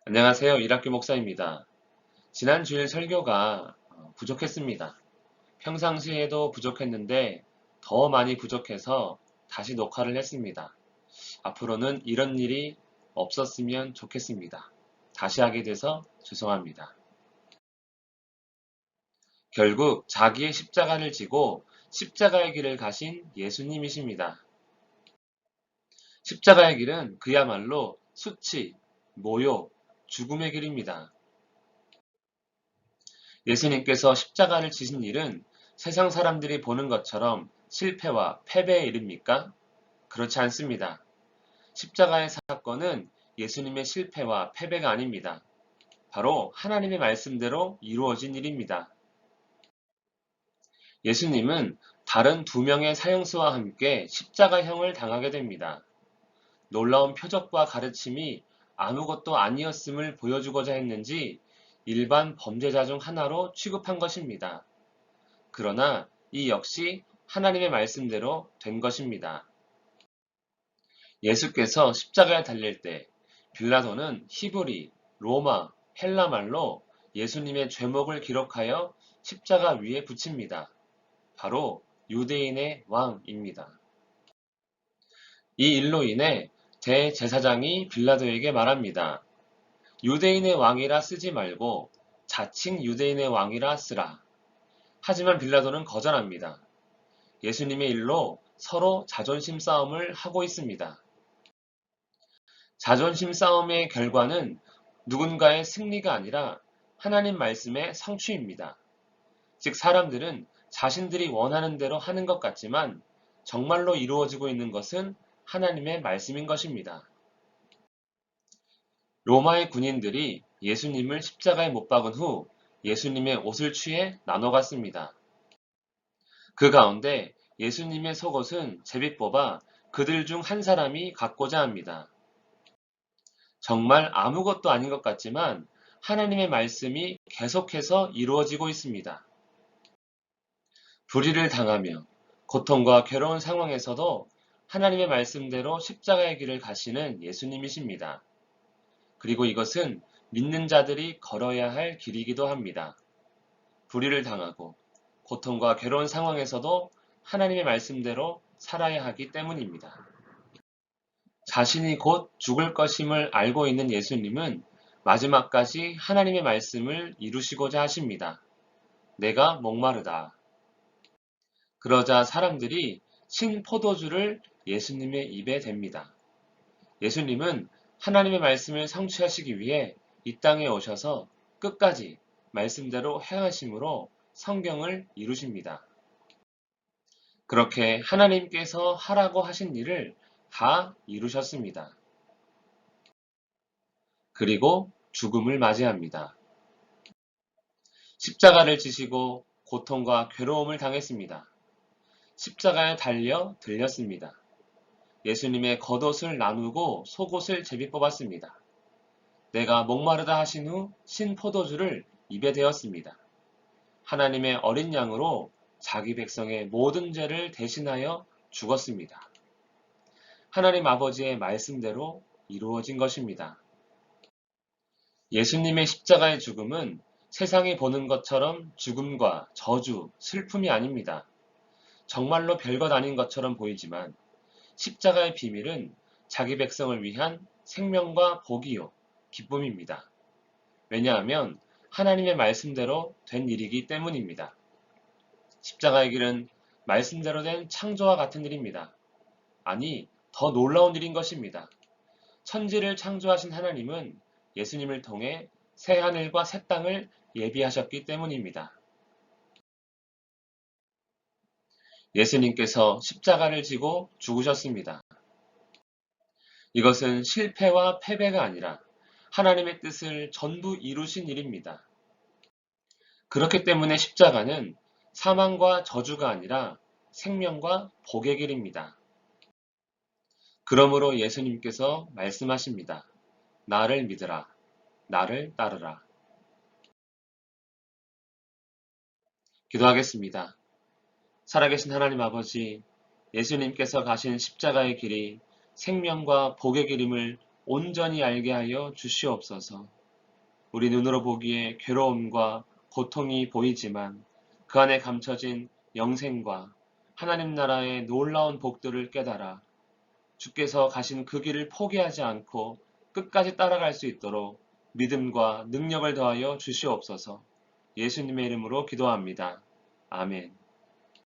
안녕하세요. 이학규 목사입니다. 지난 주일 설교가 부족했습니다. 평상시에도 부족했는데 더 많이 부족해서 다시 녹화를 했습니다. 앞으로는 이런 일이 없었으면 좋겠습니다. 다시 하게 돼서 죄송합니다. 결국 자기의 십자가를 지고 십자가의 길을 가신 예수님이십니다. 십자가의 길은 그야말로 수치, 모욕, 죽음의 길입니다. 예수님께서 십자가를 지신 일은 세상 사람들이 보는 것처럼 실패와 패배의 일입니까? 그렇지 않습니다. 십자가의 사건은 예수님의 실패와 패배가 아닙니다. 바로 하나님의 말씀대로 이루어진 일입니다. 예수님은 다른 두 명의 사형수와 함께 십자가형을 당하게 됩니다. 놀라운 표적과 가르침이 아무것도 아니었음을 보여주고자 했는지 일반 범죄자 중 하나로 취급한 것입니다. 그러나 이 역시 하나님의 말씀대로 된 것입니다. 예수께서 십자가에 달릴 때 빌라도는 히브리, 로마, 헬라말로 예수님의 죄목을 기록하여 십자가 위에 붙입니다. 바로 유대인의 왕입니다. 이 일로 인해 대제사장이 빌라도에게 말합니다. 유대인의 왕이라 쓰지 말고 자칭 유대인의 왕이라 쓰라. 하지만 빌라도는 거절합니다. 예수님의 일로 서로 자존심 싸움을 하고 있습니다. 자존심 싸움의 결과는 누군가의 승리가 아니라 하나님 말씀의 성취입니다. 즉 사람들은 자신들이 원하는 대로 하는 것 같지만 정말로 이루어지고 있는 것은 하나님의 말씀인 것입니다. 로마의 군인들이 예수님을 십자가에 못 박은 후 예수님의 옷을 취해 나눠 갔습니다. 그 가운데 예수님의 속옷은 제비 뽑아 그들 중 한 사람이 갖고자 합니다. 정말 아무것도 아닌 것 같지만 하나님의 말씀이 계속해서 이루어지고 있습니다. 불의를 당하며 고통과 괴로운 상황에서도 하나님의 말씀대로 십자가의 길을 가시는 예수님이십니다. 그리고 이것은 믿는 자들이 걸어야 할 길이기도 합니다. 불의를 당하고 고통과 괴로운 상황에서도 하나님의 말씀대로 살아야 하기 때문입니다. 자신이 곧 죽을 것임을 알고 있는 예수님은 마지막까지 하나님의 말씀을 이루시고자 하십니다. 내가 목마르다. 그러자 사람들이 신 포도주를 예수님의 입에 댑니다. 예수님은 하나님의 말씀을 성취하시기 위해 이 땅에 오셔서 끝까지 말씀대로 행하심으로 성경을 이루십니다. 그렇게 하나님께서 하라고 하신 일을 다 이루셨습니다. 그리고 죽음을 맞이합니다. 십자가를 지시고 고통과 괴로움을 당했습니다. 십자가에 달려 들렸습니다. 예수님의 겉옷을 나누고 속옷을 제비 뽑았습니다. 내가 목마르다 하신 후 신 포도주를 입에 대었습니다. 하나님의 어린 양으로 자기 백성의 모든 죄를 대신하여 죽었습니다. 하나님 아버지의 말씀대로 이루어진 것입니다. 예수님의 십자가의 죽음은 세상이 보는 것처럼 죽음과 저주, 슬픔이 아닙니다. 정말로 별것 아닌 것처럼 보이지만 십자가의 비밀은 자기 백성을 위한 생명과 복이요, 기쁨입니다. 왜냐하면 하나님의 말씀대로 된 일이기 때문입니다. 십자가의 길은 말씀대로 된 창조와 같은 일입니다. 아니, 더 놀라운 일인 것입니다. 천지를 창조하신 하나님은 예수님을 통해 새 하늘과 새 땅을 예비하셨기 때문입니다. 예수님께서 십자가를 지고 죽으셨습니다. 이것은 실패와 패배가 아니라 하나님의 뜻을 전부 이루신 일입니다. 그렇기 때문에 십자가는 사망과 저주가 아니라 생명과 복의 길입니다. 그러므로 예수님께서 말씀하십니다. 나를 믿으라. 나를 따르라. 기도하겠습니다. 살아계신 하나님 아버지, 예수님께서 가신 십자가의 길이 생명과 복의 길임을 온전히 알게 하여 주시옵소서. 우리 눈으로 보기에 괴로움과 고통이 보이지만 그 안에 감춰진 영생과 하나님 나라의 놀라운 복들을 깨달아 주께서 가신 그 길을 포기하지 않고 끝까지 따라갈 수 있도록 믿음과 능력을 더하여 주시옵소서. 예수님의 이름으로 기도합니다. 아멘.